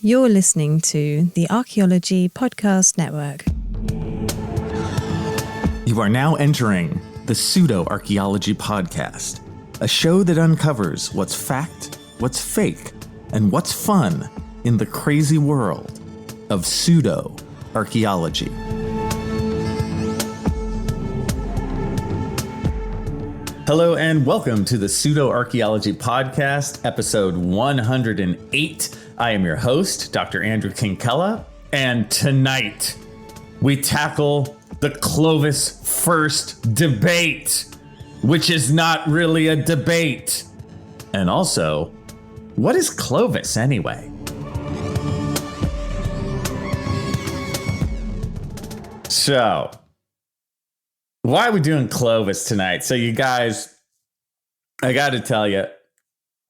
You're listening to the Archaeology Podcast Network. You are now entering the Pseudoarchaeology Podcast, a show that uncovers what's fact, what's fake, and what's fun in the crazy world of pseudoarchaeology. Hello and welcome to the Pseudoarchaeology Podcast, episode 108. I am your host, Dr. Andrew Kinkella, and tonight we tackle the Clovis First debate, which is not really a debate. And also, what is Clovis anyway? So, why are we doing Clovis tonight? So you guys, I got to tell you,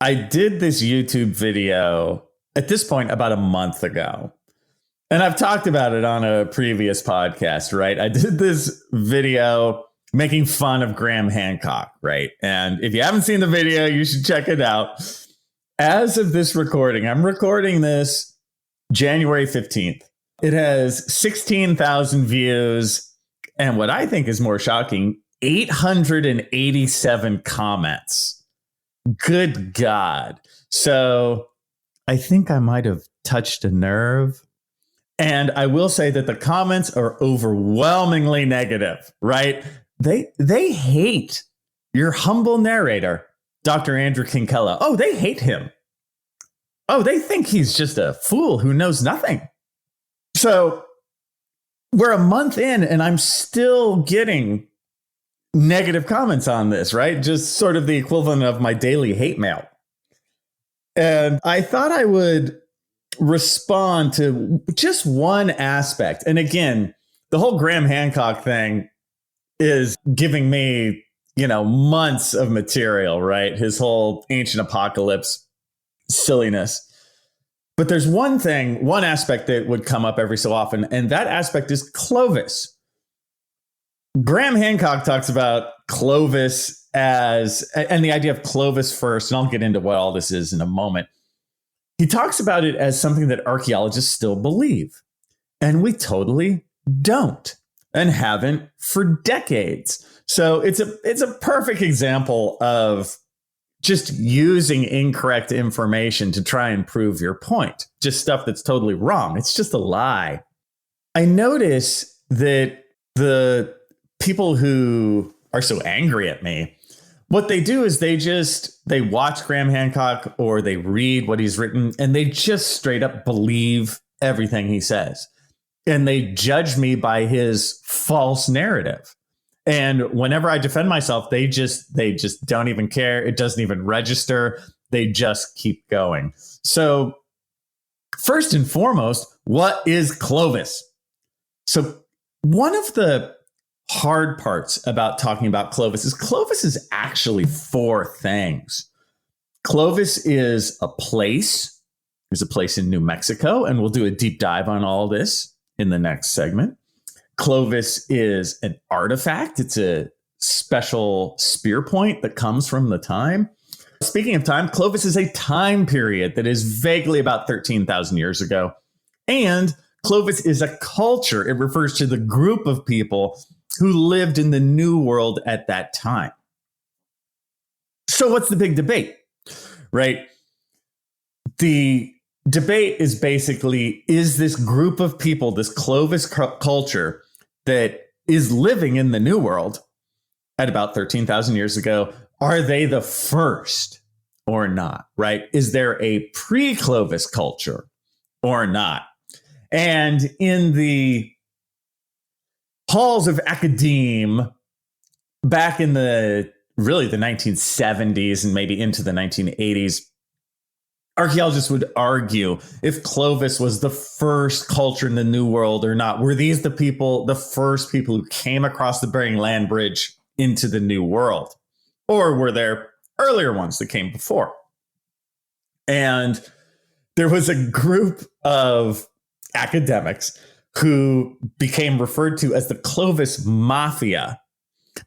I did this YouTube video at this point about a month ago. And I've talked about it on a previous podcast, right? I did this video making fun of Graham Hancock, right? And if you haven't seen the video, you should check it out. As of this recording, I'm recording this January 15th. It has 16,000 views. And what I think is more shocking, 887 comments. Good God. So I think I might have touched a nerve. And I will say that the comments are overwhelmingly negative, right? They hate your humble narrator, Dr. Andrew Kinkella. Oh, they hate him. Oh, they think he's just a fool who knows nothing. So we're a month in and I'm still getting negative comments on this, right? Just sort of the equivalent of my daily hate mail. And I thought I would respond to just one aspect. And again, the whole Graham Hancock thing is giving me, months of material, right? His whole ancient apocalypse silliness. But there's one aspect that would come up every so often, and that aspect is Clovis. Graham Hancock talks about Clovis and the idea of Clovis First, and I'll get into what all this is in a moment. He talks about it as something that archaeologists still believe, and we totally don't and haven't for decades. So it's a perfect example of just using incorrect information to try and prove your point. Just stuff that's totally wrong. It's just a lie. I notice that the people who are so angry at me, what they do is they watch Graham Hancock or they read what he's written and they just straight up believe everything he says. And they judge me by his false narrative. And whenever I defend myself, they just don't even care. It doesn't even register. They just keep going. So first and foremost, what is Clovis? So one of the hard parts about talking about Clovis is actually four things. Clovis is a place. There's a place in New Mexico, and we'll do a deep dive on all this in the next segment. Clovis is an artifact. It's a special spear point that comes from the time. Speaking of time, Clovis is a time period that is vaguely about 13,000 years ago. And Clovis is a culture. It refers to the group of people who lived in the New World at that time. So what's the big debate, right? The debate is basically, is this group of people, this Clovis culture that is living in the New World at about 13,000 years ago, are they the first or not, right? Is there a pre-Clovis culture or not? And in the halls of academe back in the 1970s and maybe into the 1980s, archaeologists would argue if Clovis was the first culture in the New World or not. Were these the first people who came across the Bering Land Bridge into the New World? Or were there earlier ones that came before? And there was a group of academics who became referred to as the Clovis Mafia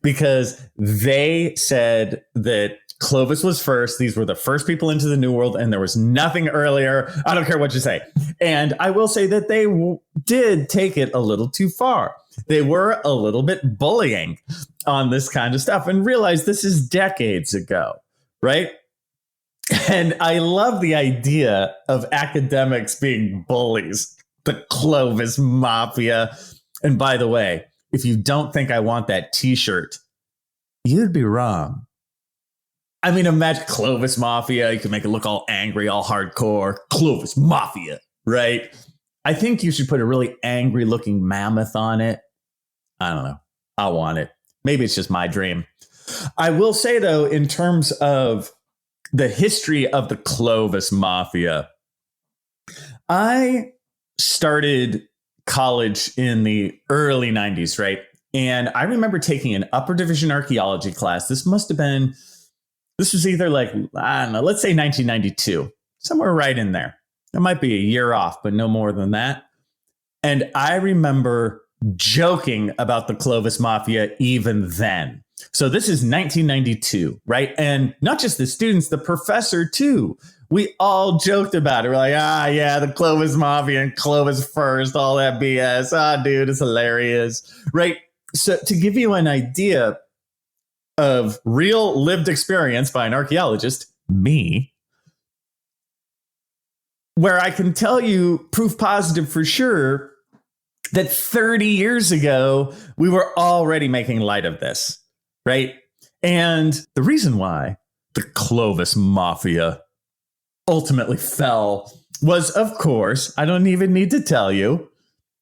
because they said that Clovis was first. These were the first people into the New World, and there was nothing earlier. I don't care what you say. And I will say that they did take it a little too far. They were a little bit bullying on this kind of stuff and realized this is decades ago, right? And I love the idea of academics being bullies, the Clovis Mafia. And by the way, if you don't think I want that t-shirt, you'd be wrong. I mean, imagine Clovis Mafia. You can make it look all angry, all hardcore. Clovis Mafia, right? I think you should put a really angry looking mammoth on it. I don't know. I want it. Maybe it's just my dream. I will say, though, in terms of the history of the Clovis Mafia, I started college in the early 90s, right? And I remember taking an upper division archaeology class. This was either like, I don't know, let's say 1992, somewhere right in there. It might be a year off, but no more than that. And I remember joking about the Clovis Mafia even then. So this is 1992, right? And not just the students, the professor too. We all joked about it. We're like, yeah, the Clovis Mafia and Clovis First, all that BS. Dude, it's hilarious, right? So to give you an idea of real lived experience by an archaeologist, me, where I can tell you proof positive for sure that 30 years ago, we were already making light of this, right? And the reason why the Clovis Mafia ultimately fell was, of course, I don't even need to tell you,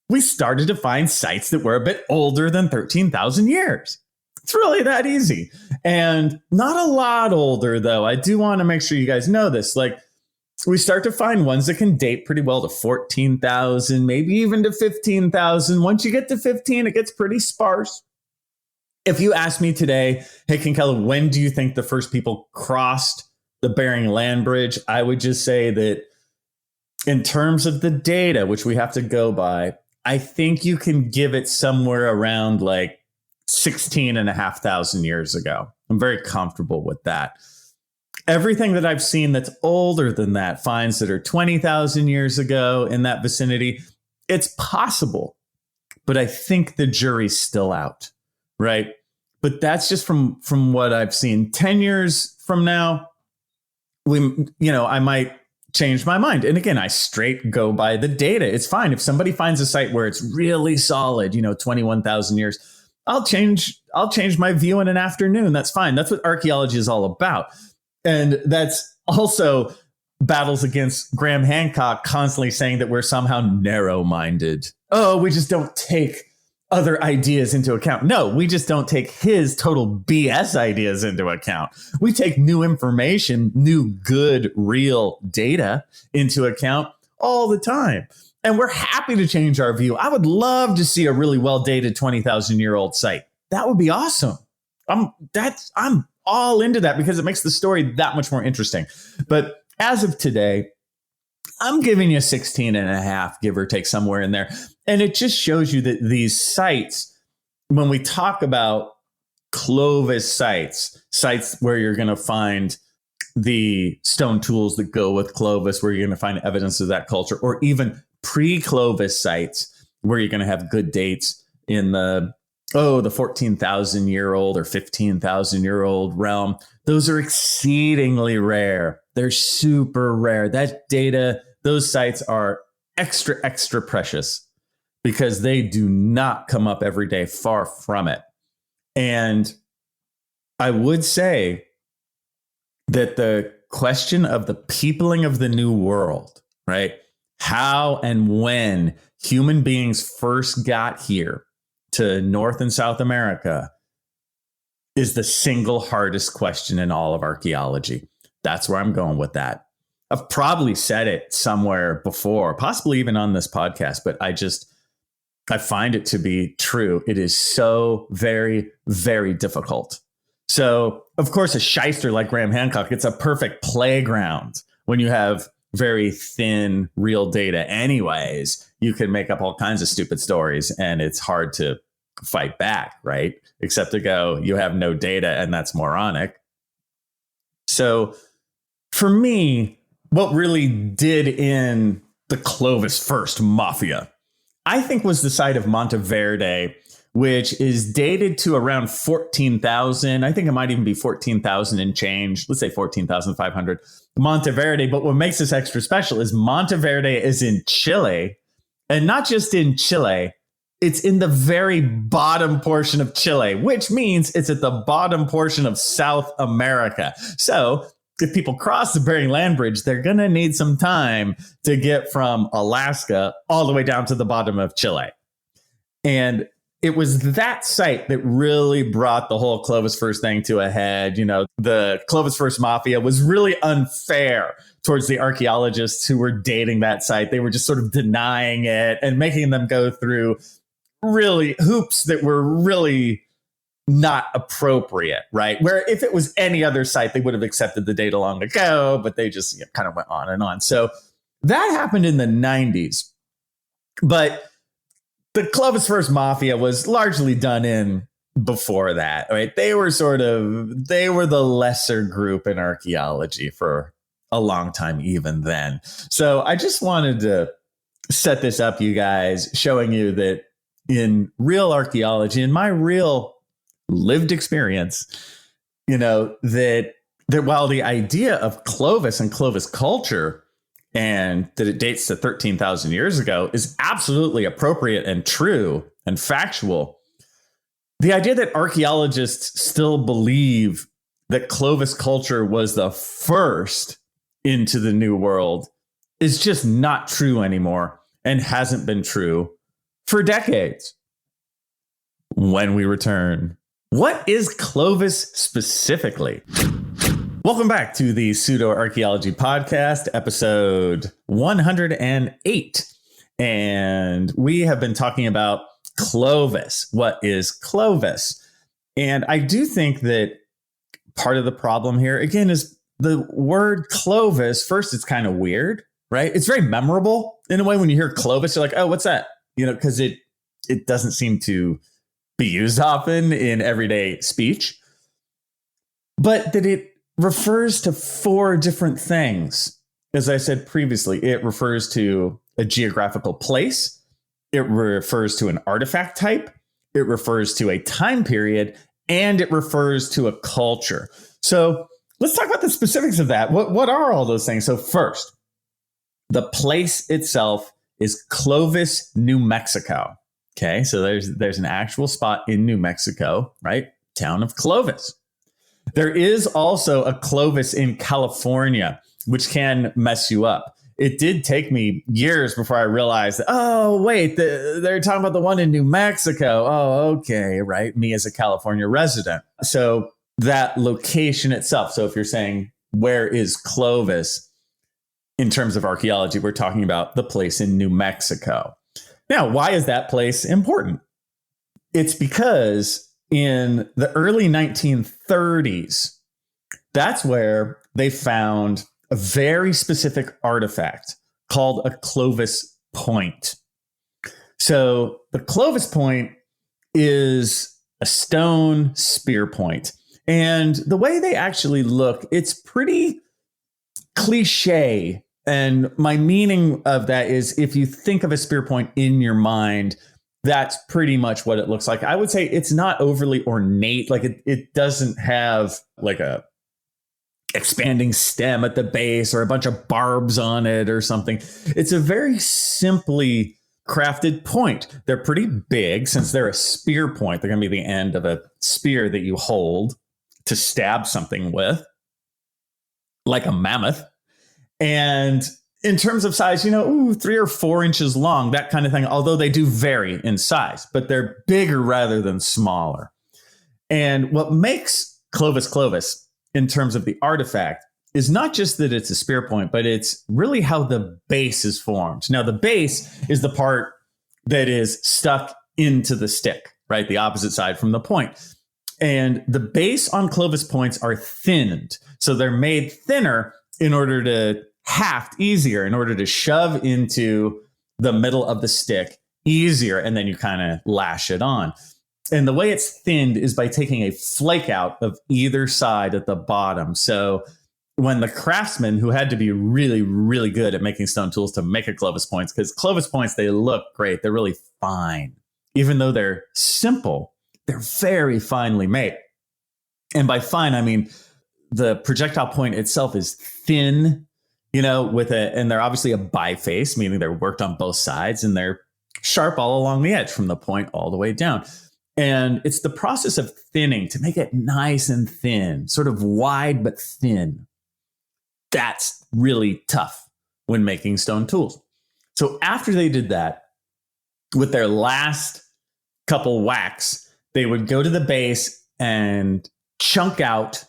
we started to find sites that were a bit older than 13,000 years. It's really that easy. And not a lot older, though. I do want to make sure you guys know this. Like, we start to find ones that can date pretty well to 14,000, maybe even to 15,000. Once you get to 15, it gets pretty sparse. If you ask me today, hey, Kinkella, when do you think the first people crossed the Bering Land Bridge? I would just say that in terms of the data, which we have to go by, I think you can give it somewhere around like 16,500 years ago. I'm very comfortable with that. Everything that I've seen that's older than that, finds that are 20,000 years ago in that vicinity, it's possible. But I think the jury's still out, right? But that's just from what I've seen. 10 years from now, I might change my mind. And again, I straight go by the data. It's fine. If somebody finds a site where it's really solid, 21,000 years, I'll change my view in an afternoon. That's fine. That's what archaeology is all about. And that's also battles against Graham Hancock constantly saying that we're somehow narrow-minded. Oh, we just don't take other ideas into account. No, we just don't take his total BS ideas into account. We take new information, new, good, real data into account all the time. And we're happy to change our view. I would love to see a really well-dated 20,000-year-old site. That would be awesome. I'm all into that because it makes the story that much more interesting. But as of today, I'm giving you 16 and a half, give or take somewhere in there. And it just shows you that these sites, when we talk about Clovis sites where you're going to find the stone tools that go with Clovis, where you're going to find evidence of that culture, or even pre-Clovis sites where you're going to have good dates in the 14,000-year-old or 15,000-year-old realm. Those are exceedingly rare. They're super rare. That data, those sites are extra, extra precious because they do not come up every day, far from it. And I would say that the question of the peopling of the New World, right? How and when human beings first got here to North and South America is the single hardest question in all of archaeology. That's where I'm going with that. I've probably said it somewhere before, possibly even on this podcast, but I find it to be true. It is so very, very difficult. So, of course, a shyster like Graham Hancock, it's a perfect playground when you have very thin, real data. Anyways, you can make up all kinds of stupid stories and it's hard to fight back, right? Except to go, you have no data and that's moronic. So for me, what really did in the Clovis First mafia, I think, was the site of Monteverde, which is dated to around 14,000. I think it might even be 14,000 and change. Let's say 14,500 Monteverde. But what makes this extra special is Monteverde is in Chile, and not just in Chile. It's in the very bottom portion of Chile, which means it's at the bottom portion of South America. So if people cross the Bering Land Bridge, they're going to need some time to get from Alaska all the way down to the bottom of Chile. And it was that site that really brought the whole Clovis First thing to a head. You know, the Clovis First mafia was really unfair towards the archaeologists who were dating that site. They were just sort of denying it and making them go through really hoops that were really not appropriate, right? Where if it was any other site, they would have accepted the data long ago, but they just kind of went on and on. So that happened in the 90s. But the Clovis First mafia was largely done in before that, right? They were the lesser group in archaeology for a long time, even then. So I just wanted to set this up, you guys, showing you that in real archaeology, in my real lived experience, that while the idea of Clovis and Clovis culture and that it dates to 13,000 years ago is absolutely appropriate and true and factual, the idea that archaeologists still believe that Clovis culture was the first into the New World is just not true anymore and hasn't been true for decades. When we return, what is Clovis specifically? Welcome back to the Pseudoarchaeology Podcast, episode 108. And we have been talking about Clovis. What is Clovis? And I do think that part of the problem here, again, is the word Clovis. First, it's kind of weird, right? It's very memorable in a way. When you hear Clovis, you're like, oh, what's that? Because it doesn't seem to be used often in everyday speech. But that it refers to 4 different things. As I said previously, it refers to a geographical place. It refers to an artifact type. It refers to a time period, and it refers to a culture. So let's talk about the specifics of that. What are all those things? So first, the place itself is Clovis, New Mexico. Okay, so there's an actual spot in New Mexico, right? Town of Clovis. There is also a Clovis in California, which can mess you up. It did take me years before I realized, oh, wait, they're talking about the one in New Mexico. Oh, okay, right? Me as a California resident. So that location itself. So if you're saying, where is Clovis? In terms of archaeology, we're talking about the place in New Mexico. Now, why is that place important? It's because in the early 1930s, that's where they found a very specific artifact called a Clovis point. So the Clovis point is a stone spear point. And the way they actually look, it's pretty cliche. And my meaning of that is, if you think of a spear point in your mind, that's pretty much what it looks like. I would say it's not overly ornate. Like it doesn't have like a expanding stem at the base or a bunch of barbs on it or something. It's a very simply crafted point. They're pretty big since they're a spear point. They're going to be the end of a spear that you hold to stab something with, like a mammoth. And in terms of size, 3 or 4 inches long, that kind of thing, although they do vary in size, but they're bigger rather than smaller. And what makes Clovis in terms of the artifact is not just that it's a spear point, but it's really how the base is formed. Now, the base is the part that is stuck into the stick, right? The opposite side from the point. And the base on Clovis points are thinned. So they're made thinner in order to haft easier, in order to shove into the middle of the stick easier, and then you kind of lash it on. And the way it's thinned is by taking a flake out of either side at the bottom. So when the craftsmen who had to be really, really good at making stone tools to make a Clovis points, because Clovis points, they look great. They're really fine. Even though they're simple, they're very finely made. And by fine, I mean, the projectile point itself is thin, and they're obviously a biface, meaning they're worked on both sides, and they're sharp all along the edge from the point all the way down. And it's the process of thinning to make it nice and thin, sort of wide but thin. That's really tough when making stone tools. So after they did that, with their last couple whacks, they would go to the base and chunk out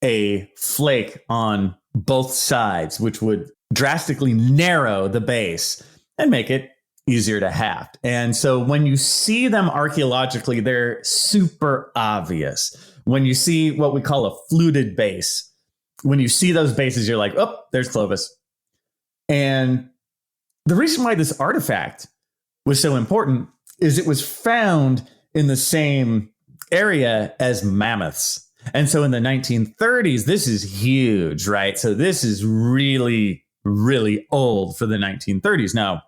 a flake on both sides, which would drastically narrow the base and make it easier to haft. And so when you see them archaeologically, they're super obvious. When you see what we call a fluted base, when you see those bases, you're like, oh, there's Clovis. And the reason why this artifact was so important is it was found in the same area as mammoths. And so in the 1930s, this is huge, right? So this is really, really old for the 1930s. Now,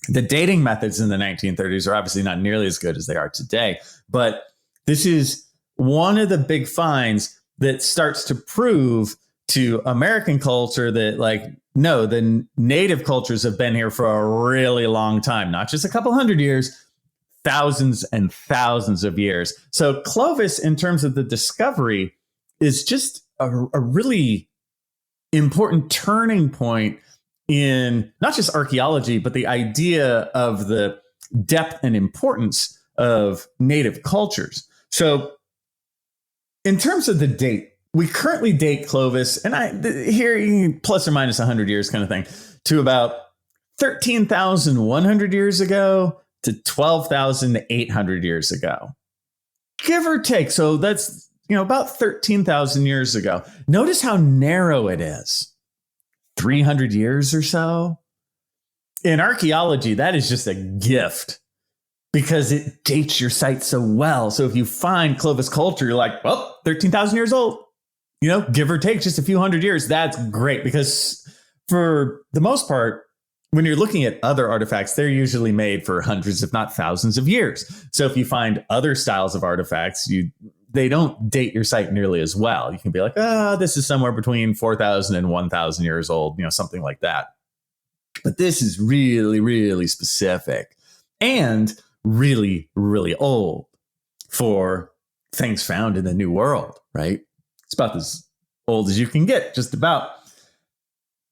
the dating methods in the 1930s are obviously not nearly as good as they are today, but this is one of the big finds that starts to prove to American culture that, like, no, the native cultures have been here for a really long time, not just a couple hundred years, thousands and thousands of years. So Clovis, in terms of the discovery, is just a really important turning point in not just archaeology, but the idea of the depth and importance of native cultures. So in terms of the date, we currently date Clovis, and here plus or minus 100 years kind of thing, to about 13,100 years ago to 12,800 years ago, give or take. So that's, about 13,000 years ago. Notice how narrow it is. 300 years or so. In archaeology, that is just a gift because it dates your site so well. So if you find Clovis culture, you're like, well, 13,000 years old, give or take just a few hundred years. That's great because for the most part, when you're looking at other artifacts, they're usually made for hundreds, if not thousands of years. So if you find other styles of artifacts, they don't date your site nearly as well. You can be like, this is somewhere between 4,000 and 1,000 years old, something like that. But this is really, really specific and really, really old for things found in the New World, right? It's about as old as you can get, just about.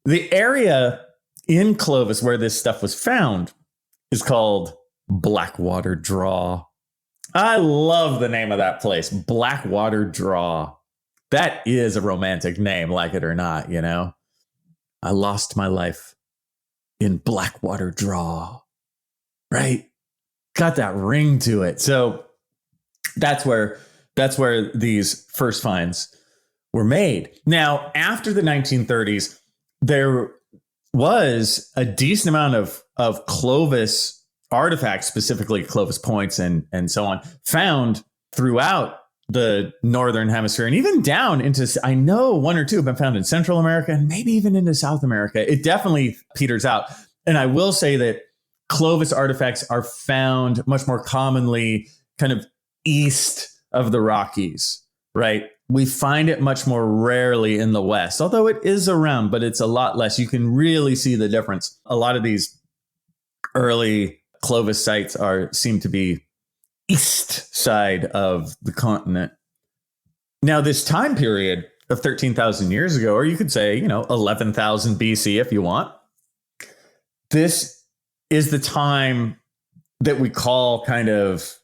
The area in Clovis where this stuff was found is called Blackwater Draw. I love the name of that place, Blackwater Draw. That is a romantic name, like it or not, I lost my life in Blackwater Draw, right? Got that ring to it. So that's where these first finds were made. Now, after the 1930s, there was a decent amount of Clovis artifacts, specifically Clovis points and so on, found throughout the Northern Hemisphere and even down into, I know one or two have been found in Central America and maybe even into South America. It definitely peters out. And I will say that Clovis artifacts are found much more commonly kind of east of the Rockies, right? We find it much more rarely in the West, although it is around, but it's a lot less. You can really see the difference. A lot of these early Clovis sites seem to be east side of the continent. Now, this time period of 13,000 years ago, or you could say, 11,000 BC if you want, this is the time that we call kind of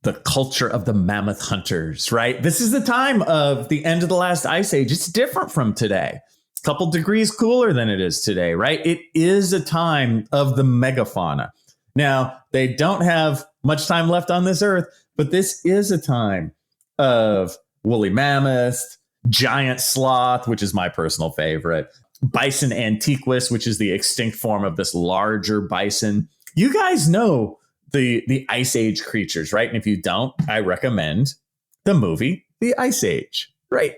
the culture of the mammoth hunters, right? This is the time of the end of the last ice age. It's different from today. A couple degrees cooler than it is today, right? It is a time of the megafauna. Now, they don't have much time left on this earth, but this is a time of woolly mammoth, giant sloth, which is my personal favorite, bison antiquus, which is the extinct form of this larger bison. You guys know the Ice Age creatures, right? And if you don't, I recommend the movie The Ice Age, right?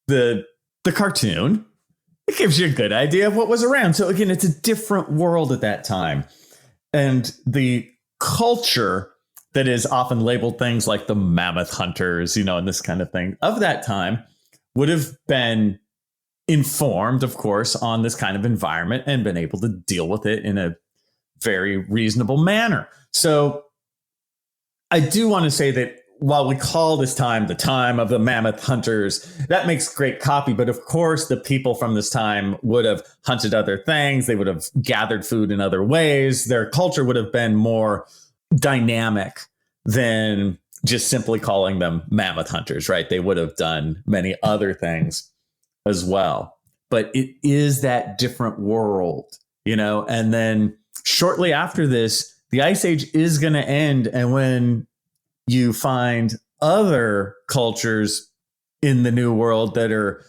The the cartoon, it gives you a good idea of what was around. So again, it's a different world at that time. And the culture that is often labeled things like the mammoth hunters, and this kind of thing of that time would have been informed, of course, on this kind of environment and been able to deal with it in a very reasonable manner. So I do want to say that while we call this time the time of the mammoth hunters, that makes great copy. But of course, the people from this time would have hunted other things. They would have gathered food in other ways. Their culture would have been more dynamic than just simply calling them mammoth hunters, right? They would have done many other things as well. But it is that different world, and then shortly after this, the Ice Age is going to end. And when you find other cultures in the New World that are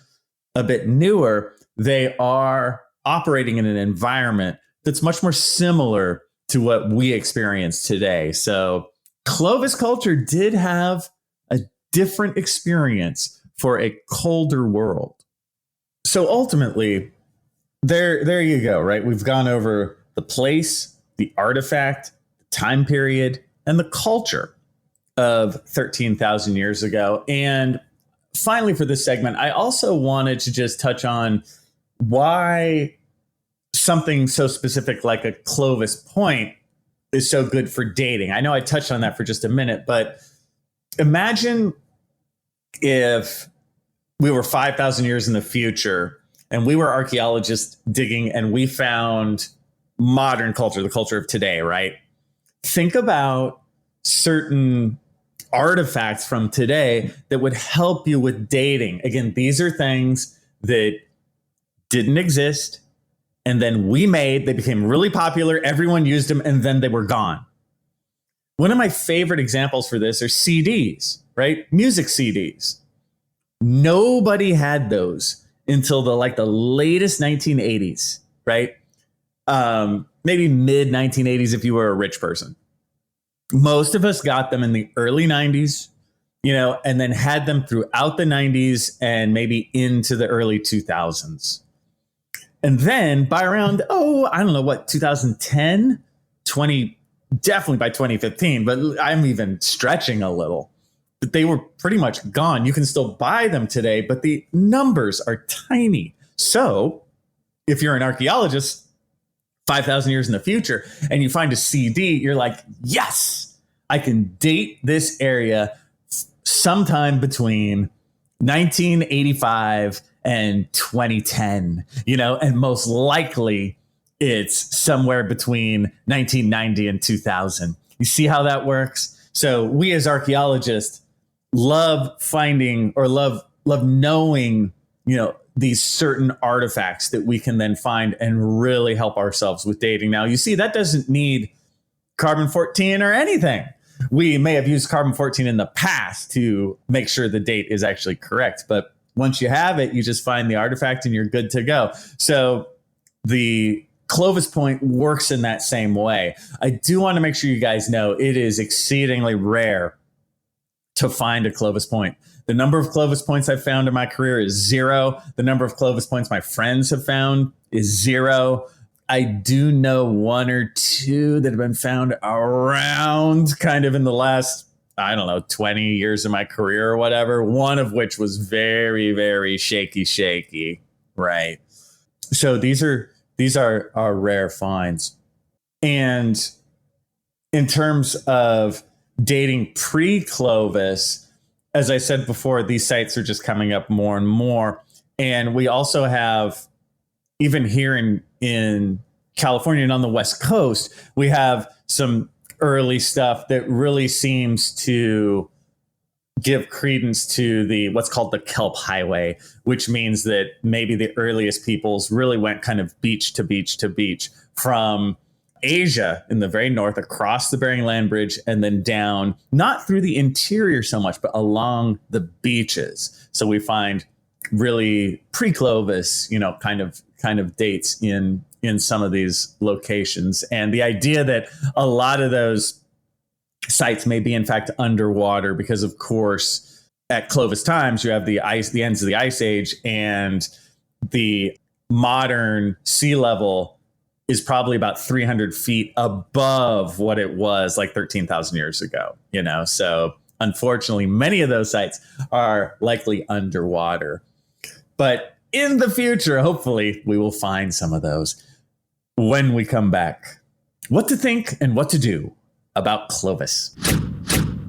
a bit newer, they are operating in an environment that's much more similar to what we experience today. So Clovis culture did have a different experience for a colder world. So ultimately, there you go, right? We've gone over the place, the artifact, the time period, and the culture of 13,000 years ago. And finally, for this segment, I also wanted to just touch on why something so specific like a Clovis point is so good for dating. I know I touched on that for just a minute, but imagine if we were 5,000 years in the future and we were archaeologists digging and we found modern culture, the culture of today, right? Think about certain artifacts from today that would help you with dating. Again, these are things that didn't exist. And then we made, they became really popular. Everyone used them and then they were gone. One of my favorite examples for this are CDs, right? Music CDs. Nobody had those until the latest 1980s, right? Maybe mid 1980s if you were a rich person. Most of us got them in the early 90s, and then had them throughout the 90s and maybe into the early 2000s. And then by around, 2010, definitely by 2015, but I'm even stretching a little. But they were pretty much gone. You can still buy them today, but the numbers are tiny. So if you're an archaeologist, 5,000 years in the future, and you find a CD, you're like, yes, I can date this area sometime between 1985 and 2010, and most likely it's somewhere between 1990 and 2000. You see how that works? So we as archaeologists love finding or love knowing, these certain artifacts that we can then find and really help ourselves with dating. Now, you see, that doesn't need carbon-14 or anything. We may have used carbon-14 in the past to make sure the date is actually correct. But once you have it, you just find the artifact and you're good to go. So the Clovis point works in that same way. I do want to make sure you guys know it is exceedingly rare to find a Clovis point. The number of Clovis points I've found in my career is 0. The number of Clovis points my friends have found is 0. I do know 1 or 2 that have been found around kind of in the last, 20 years of my career or whatever. One of which was very, very shaky, right? So these are rare finds. And in terms of dating pre-Clovis, as I said before, these sites are just coming up more and more. And we also have, even here in California and on the West Coast, we have some early stuff that really seems to give credence to what's called the Kelp Highway, which means that maybe the earliest peoples really went kind of beach to beach to beach from Asia in the very north across the Bering Land Bridge and then down, not through the interior so much, but along the beaches. So we find really pre-Clovis, kind of dates in some of these locations. And the idea that a lot of those sites may be in fact underwater because, of course, at Clovis times, you have the ends of the Ice Age, and the modern sea level is probably about 300 feet above what it was like 13,000 years ago, So unfortunately, many of those sites are likely underwater. But in the future, hopefully, we will find some of those when we come back. What to think and what to do about Clovis.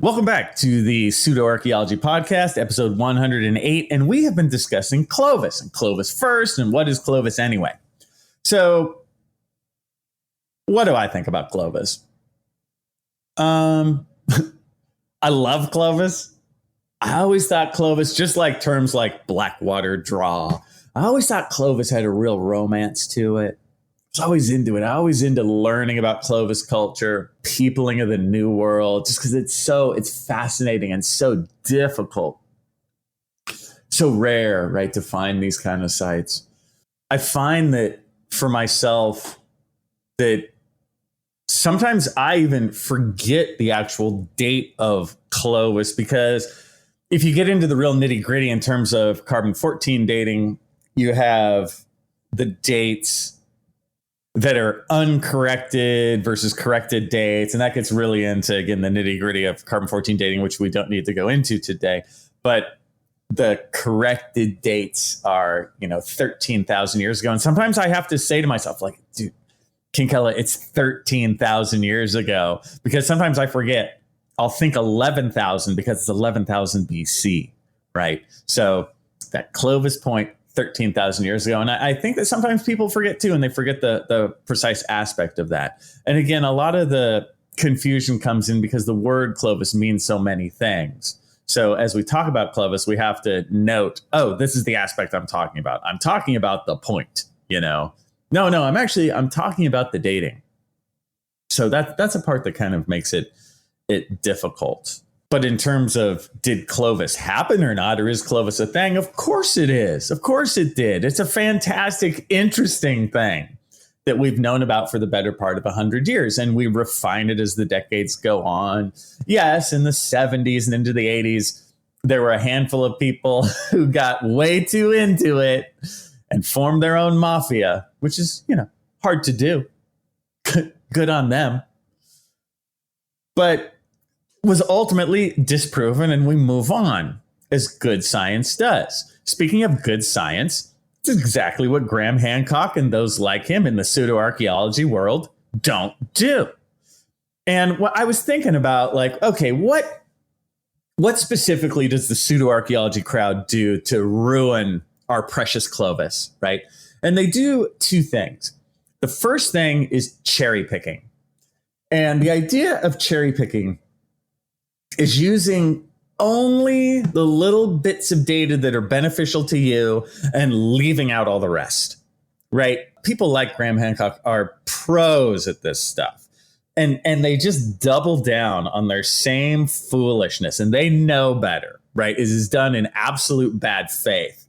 Welcome back to the Pseudoarchaeology Podcast, episode 108. And we have been discussing Clovis and Clovis First. And what is Clovis anyway? So what do I think about Clovis? I love Clovis. I always thought Clovis, just like terms like Blackwater Draw, I always thought Clovis had a real romance to it. I was always into it. I was always into learning about Clovis culture, peopling of the New World, just because it's fascinating and so difficult, so rare, right, to find these kind of sites. I find that for myself that sometimes I even forget the actual date of Clovis, because if you get into the real nitty gritty in terms of carbon-14 dating, you have the dates that are uncorrected versus corrected dates. And that gets really into, again, the nitty gritty of carbon-14 dating, which we don't need to go into today. But the corrected dates are, 13,000 years ago. And sometimes I have to say to myself, like, dude, Kinkella, it's 13,000 years ago, because sometimes I forget. I'll think 11,000 because it's 11,000 BC, right? So that Clovis point, 13,000 years ago. And I think that sometimes people forget too, and they forget the precise aspect of that. And again, a lot of the confusion comes in because the word Clovis means so many things. So as we talk about Clovis, we have to note, this is the aspect I'm talking about. I'm talking about the point, No, I'm talking about the dating. So that's a part that kind of makes it difficult. But in terms of, did Clovis happen or not, or is Clovis a thing? Of course it is. Of course it did. It's a fantastic, interesting thing that we've known about for the better part of 100 years. And we refine it as the decades go on. Yes, in the 70s and into the 80s, there were a handful of people who got way too into it and formed their own mafia, which is, hard to do. Good on them. But was ultimately disproven, and we move on, as good science does. Speaking of good science, it's exactly what Graham Hancock and those like him in the pseudoarchaeology world don't do. And what I was thinking about, like, okay, what specifically does the pseudoarchaeology crowd do to ruin our precious Clovis, right? And they do two things. The first thing is cherry picking. And the idea of cherry picking is using only the little bits of data that are beneficial to you and leaving out all the rest, right? People like Graham Hancock are pros at this stuff. And they just double down on their same foolishness, and they know better, right? It is done in absolute bad faith.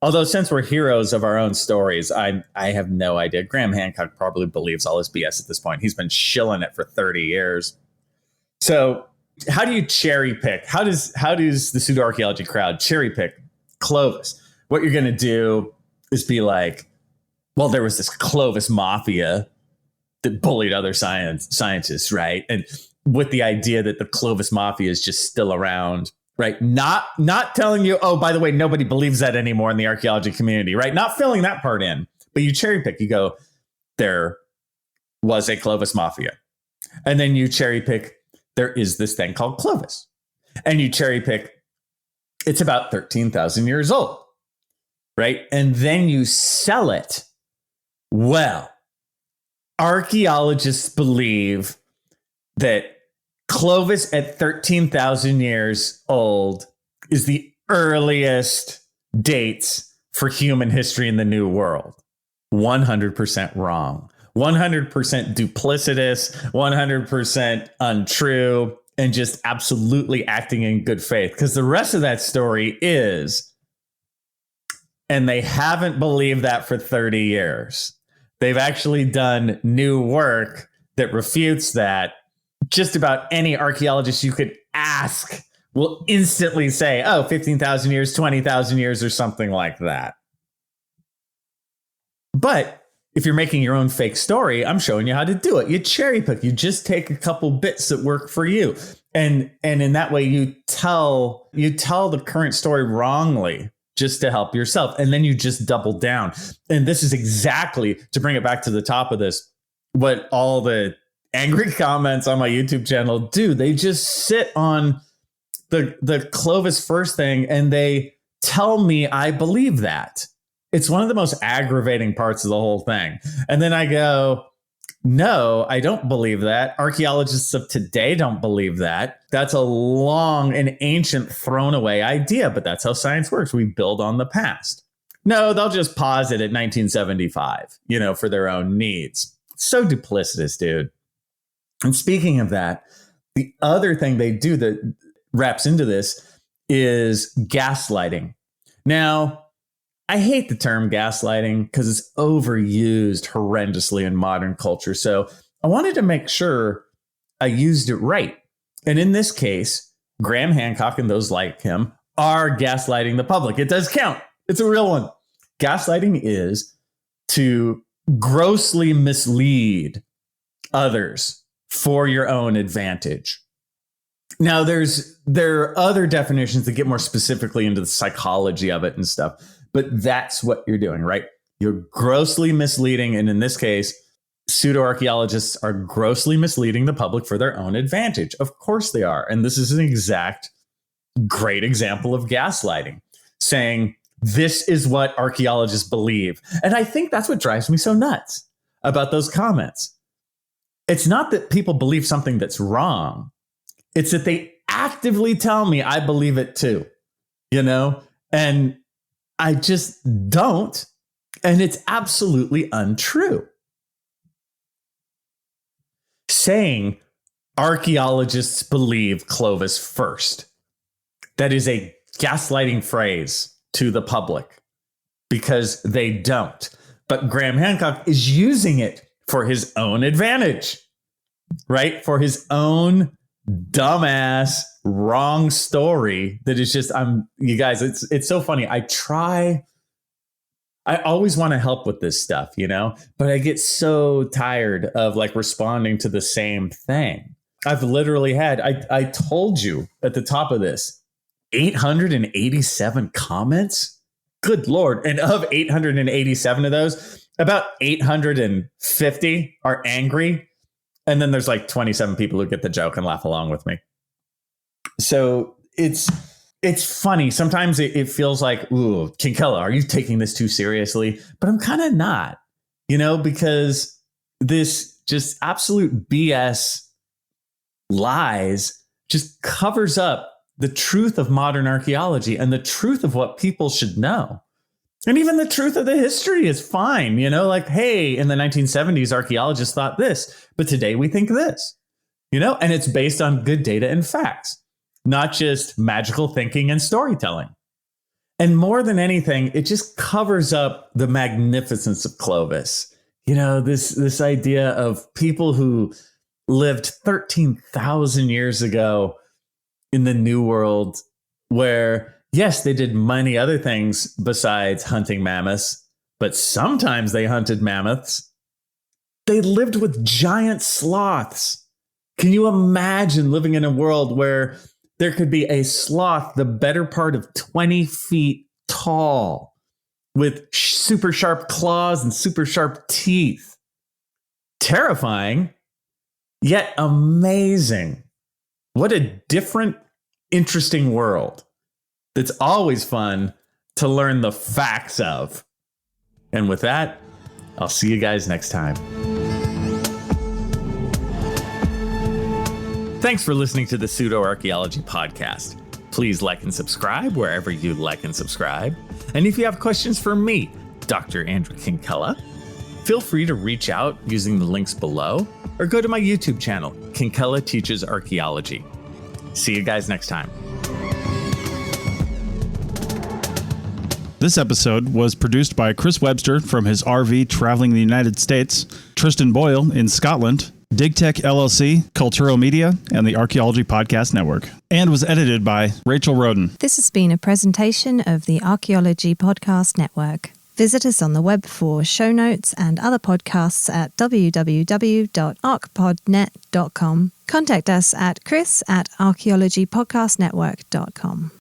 Although since we're heroes of our own stories, I have no idea. Graham Hancock probably believes all his BS at this point. He's been shilling it for 30 years. So how do you cherry pick? How does the pseudoarchaeology crowd cherry pick Clovis? What you're going to do is be like, well, there was this Clovis mafia that bullied other scientists, right? And with the idea that the Clovis mafia is just still around, right? Not telling you, oh, by the way, nobody believes that anymore in the archaeology community, right? Not filling that part in, but you cherry pick. You go, there was a Clovis mafia. And then you cherry pick, there is this thing called Clovis. And you cherry pick, it's about 13,000 years old, right? And then you sell it. Well, archaeologists believe that Clovis at 13,000 years old is the earliest dates for human history in the New World. 100% wrong. 100% duplicitous, 100% untrue, and just absolutely acting in good faith. Because the rest of that story is, and they haven't believed that for 30 years. They've actually done new work that refutes that. Just about any archaeologist you could ask will instantly say, oh, 15,000 years, 20,000 years, or something like that. But if you're making your own fake story, I'm showing you how to do it. You cherry pick. You just take a couple bits that work for you. And in that way, you tell the current story wrongly just to help yourself. And then you just double down. And this is exactly, to bring it back to the top of this, what all the angry comments on my YouTube channel do. They just sit on the Clovis First thing and they tell me I believe that. It's one of the most aggravating parts of the whole thing. And then I go, no, I don't believe that. Archaeologists of today don't believe that. That's a long and ancient thrown away idea, but that's how science works. We build on the past. No, they'll just pause it at 1975, for their own needs. So duplicitous, dude. And speaking of that, the other thing they do that wraps into this is gaslighting. Now, I hate the term gaslighting because it's overused horrendously in modern culture. So I wanted to make sure I used it right. And in this case, Graham Hancock and those like him are gaslighting the public. It does count. It's a real one. Gaslighting is to grossly mislead others for your own advantage. Now, there are other definitions that get more specifically into the psychology of it and stuff. But that's what you're doing, right? You're grossly misleading. And in this case, pseudoarchaeologists are grossly misleading the public for their own advantage. Of course they are. And this is an exact great example of gaslighting, saying this is what archaeologists believe. And I think that's what drives me so nuts about those comments. It's not that people believe something that's wrong. It's that they actively tell me I believe it too, and I just don't. And it's absolutely untrue. Saying archaeologists believe Clovis First. That is a gaslighting phrase to the public because they don't. But Graham Hancock is using it for his own advantage, right? For his own dumbass wrong story that is just, you guys, it's so funny. I always want to help with this stuff, but I get so tired of responding to the same thing. I've literally had, I told you at the top of this, 887 comments. Good Lord. And of 887 of those, about 850 are angry. And then there's 27 people who get the joke and laugh along with me. So it's funny. Sometimes it feels like, ooh, Kinkella, are you taking this too seriously? But I'm kind of not, because this just absolute BS lies just covers up the truth of modern archaeology and the truth of what people should know. And even the truth of the history is fine, hey, in the 1970s, archaeologists thought this, but today we think this, and it's based on good data and facts, not just magical thinking and storytelling. And more than anything, it just covers up the magnificence of Clovis. This idea of people who lived 13,000 years ago in the New World where, yes, they did many other things besides hunting mammoths, but sometimes they hunted mammoths. They lived with giant sloths. Can you imagine living in a world where there could be a sloth the better part of 20 feet tall with super sharp claws and super sharp teeth? Terrifying, yet amazing. What a different, interesting world. It's always fun to learn the facts of. And with that, I'll see you guys next time. Thanks for listening to the Pseudoarchaeology podcast. Please like and subscribe wherever you like and subscribe. And if you have questions for me, Dr. Andrew Kinkella, feel free to reach out using the links below or go to my YouTube channel, Kinkella Teaches Archaeology. See you guys next time. This episode was produced by Chris Webster from his RV traveling the United States, Tristan Boyle in Scotland, DigTech LLC, Cultural Media, and the Archaeology Podcast Network. And was edited by Rachel Roden. This has been a presentation of the Archaeology Podcast Network. Visit us on the web for show notes and other podcasts at www.archpodnet.com. Contact us at chris@archaeologypodcastnetwork.com.